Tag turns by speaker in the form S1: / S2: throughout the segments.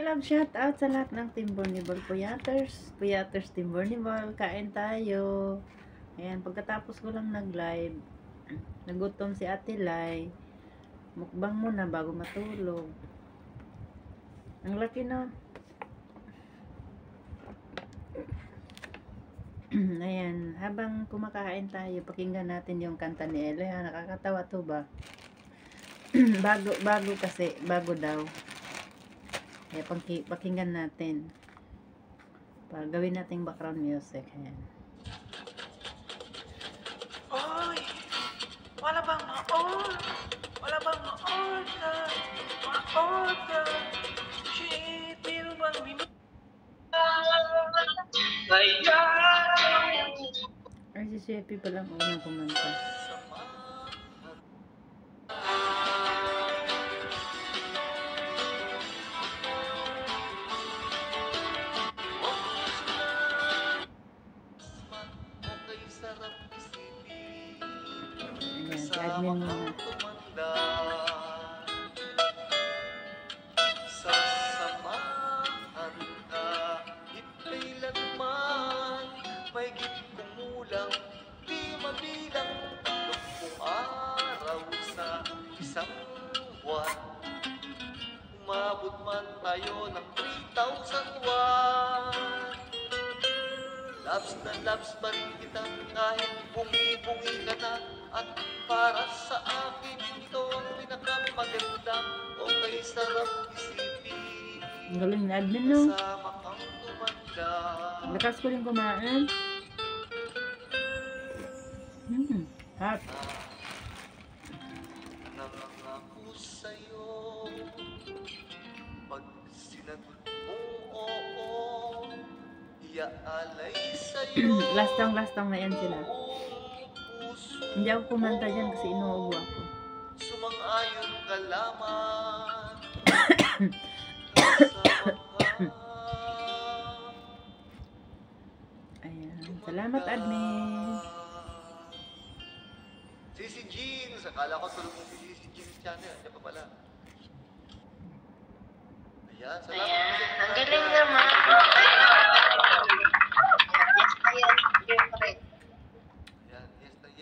S1: love, shout out sa lahat ng Team Borniball Puyaters. Puyaters Team Borniball, kain tayo. Ayan, pagkatapos ko lang nag-live, nagutom si Ate Lai. Mukbang muna bago matulog. Ang laki no. Ayan, habang kumakain tayo, pakinggan natin yung kanta ni Ele. Ha? Nakakatawa to ba? bago kasi, bago daw. Kaya pakinggan natin. Gawin nating background music. Ayan.
S2: Oy, wala bang ma-on? Wala bang ma-order? Ma-order? Shit, meron bang minu?
S1: Ay, si Sheppy pala ang unang kumanta. Ayan, si admin muna.
S2: Umabot man tayo ng 3,000 won. Loves na loves pa rin kita kahit bungi-bungi ka na. At para sa akin ito ang pinakamaganda. Okay, sarap isipin.
S1: Ang galing na admin no.
S2: Kasama kang tumanda.
S1: Lakas ko rin kumain. Hot.
S2: Nangangako sa'yo pag sinagot mong oo, iaalay sa'yo.
S1: Lastang na yan sila. Hindi ako kumanta dyan kasi inuubo ako.
S2: Sumang-ayon ka lamang.
S1: Ayan. Salamat admin.
S2: Si Jean, sakala ko tulog mo si Jean channel. Ano pa pala? Ayan, salamat.
S3: Ayan, ang galing naman.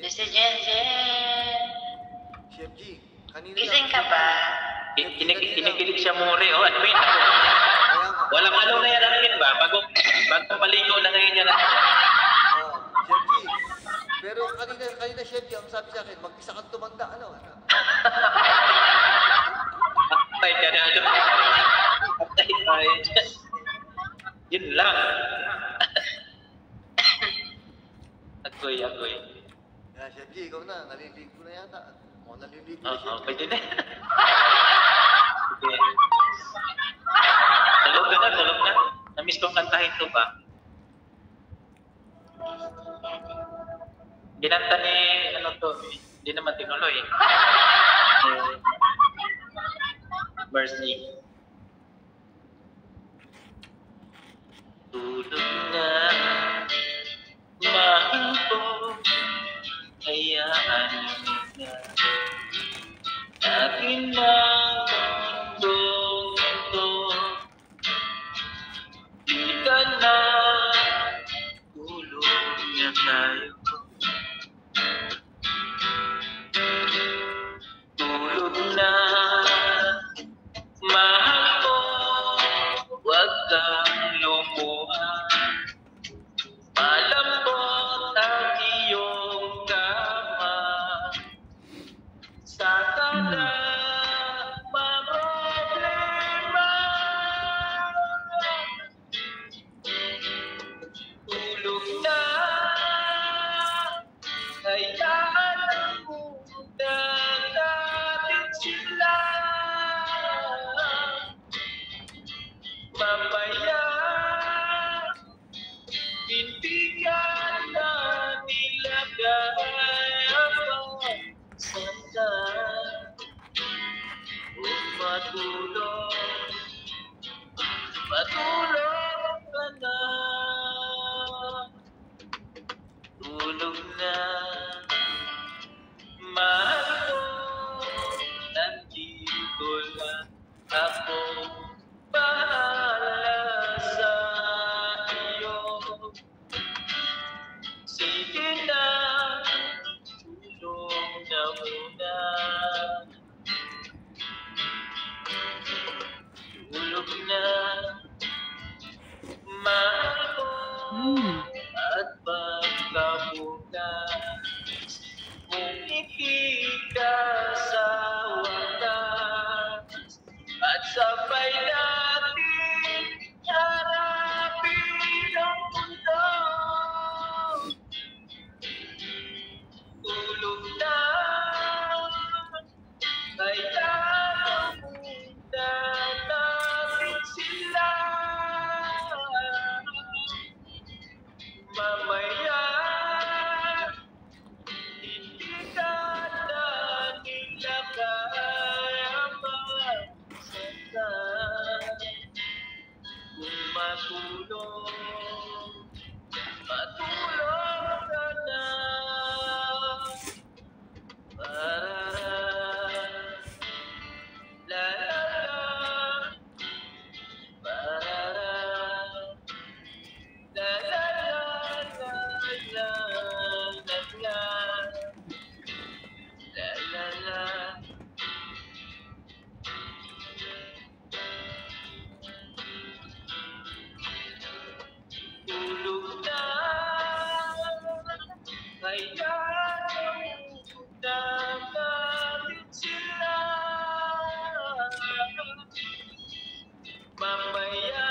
S3: Yes, Jen.
S2: Chef G, kanina
S3: Gising ka ba?
S4: Kinikilig siya mure, oh, admin. Walang ano na yan, admin ba? Bago paligo na ngayon yan.
S2: Chef G, pero kanina Chef G, ang sabi sa akin, mag-isa kang tumanda, ano?
S4: Patay ka na, ano? Patay. Yun lang. Agoy.
S2: Yeah, Chef G, ikaw na, naliligo na yata. O, naliligo na Chef
S4: Oo,
S2: G.
S4: pwede na. Sige. Tulog na. Namiss kong kantahin to ba? Ginanta ni, ano to, hindi naman tinuloy. Mercy. Tulog na, mahal ko, hayaan na. Akin ang mundong ito, di ka na, tulog na tayo. Tulog na, mahal ko, huwag kang lumuha. hayaan na natin sila. Mamaya,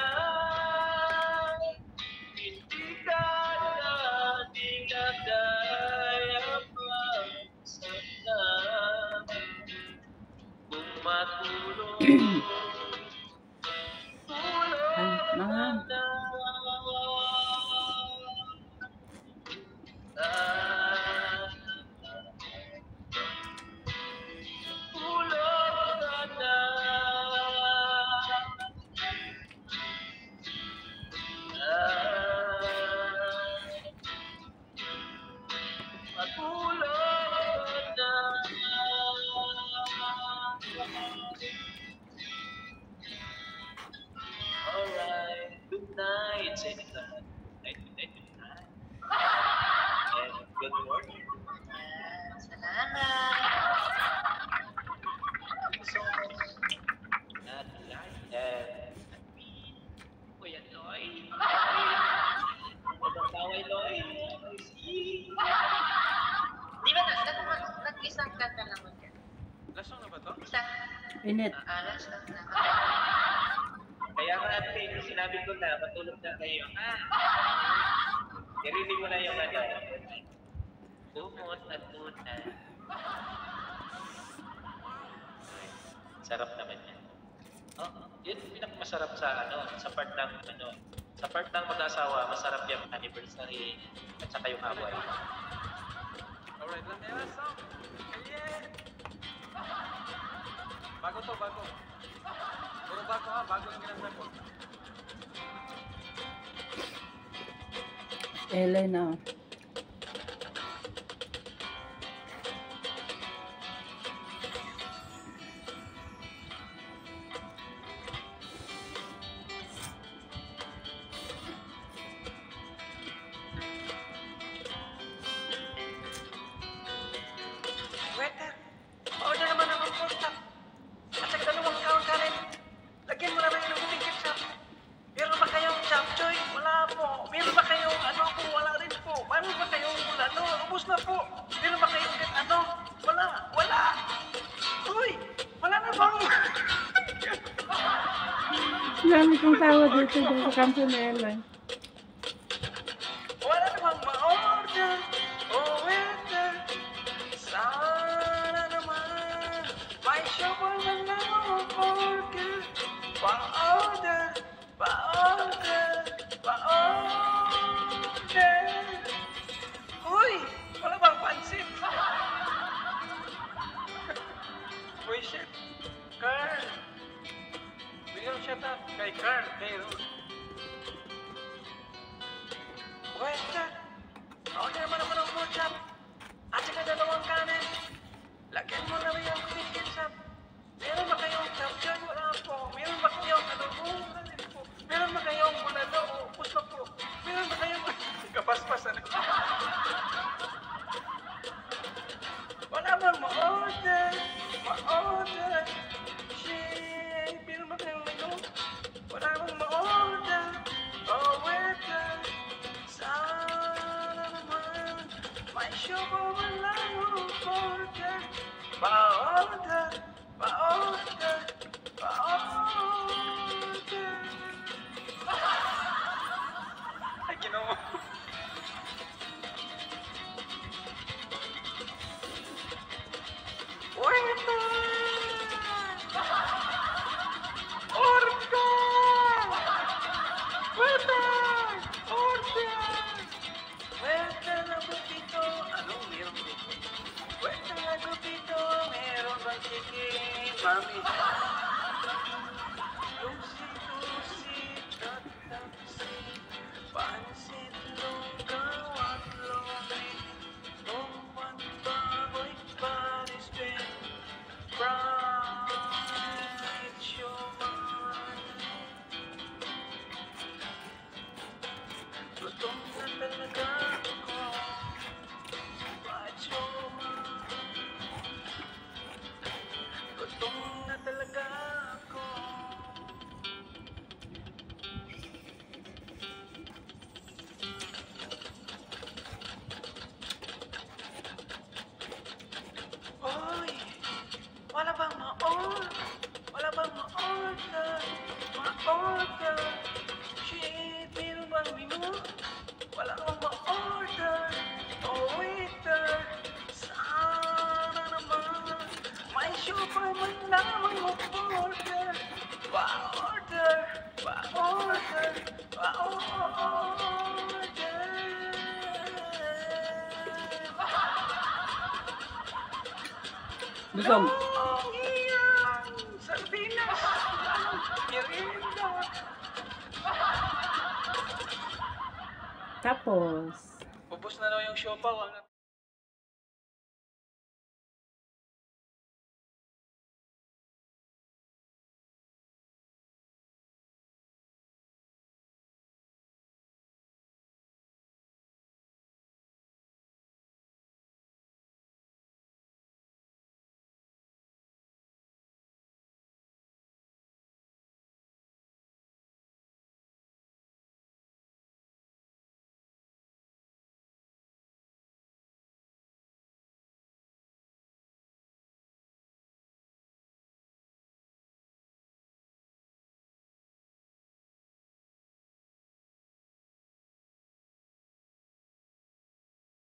S4: hindi ka natin nakaya pa sana. Kung matulog, tulog
S1: Mga
S4: na. Tulog na. Matulog na. Alright, good night sa inyo lahat. Good night. And good morning.
S3: Salamat.
S4: Thank you so much. At light and Kuya Loy. Magpapaway Loy.
S3: Di ba nag-isang kanta lang mo dyan?
S4: Lasong na ba to?
S3: Isang
S1: init.
S3: alas lang na.
S4: Kaya nga ate, sinabi ko na, matulog na kayo. Narinig mo na yung ano. Umot at una. Sarap naman yan. Oh, yun yung pinakamasarap sa sa part ng mag-asawa, masarap yung anniversary at saka yung away.
S2: Alright, lang nila song. Yeah. Bago to, bago. Puro bago ha, bago yung ginasa ko.
S1: Elena.
S2: Waiter, order naman ng pork chop. At saka dalawang kaon kanin. Lagyan mo naman yung buting ketchup. Meron ba kayong chop choy? Wala po. Meron ba kayong ano po? Wala rin po. Meron ba kayong ano? Ubus na po. Meron ba kayong ano? Wala. Wala. Uy, wala na bang?
S1: Dami kong tawa dito sa kampo na Ellen.
S2: Wala na bang ma-order? Oh, waiter. Sana naman. May shovel na lang order. Pa-order. Pa-order. Pa-order. Uy, wala bang pansit? Uy, chef. Carl. Bigyan mo shout out kay Carl, kay Ruth. Waiter, order naman ako ng pork chop. At saka dalawang kanin. Lagyan mo na rin yung quick ketchup. Meron ba kayong chop dyan? Wala po. Meron ba kayong ano? Wala din po. Meron ba kayong bulalo? Upos na po. Meron ba kayong kapaspasan? Wala bang ma-order? Ma-order? Shit, meron ba kayong menu? Wala bang ma-order? Oh, waiter. Sana naman may show man lang order. Pa-order. Pa-order. Pa-order. Ay, ginawa. Waiter! Order! Waiter! Order! Waiter na dito. Ano meron dito? Waiter na dito. Meron bang chicken? Mami. Lucy, tatapsi. Pansit, lugaw at lomi. Tumat, baboy, panis, ben. Fried siomai. Gutom na talaga ako. Fried siomai. Gutom na talaga wala kang ma-order. Oh, waiter, sana naman may siopaw man lamang ma-order. Pa-order, pa-order, pa-order.
S5: Gusto mo?
S2: Ang iyang sardinas ang merienda.
S1: Tapos,
S2: Ubus na daw yung siopaw.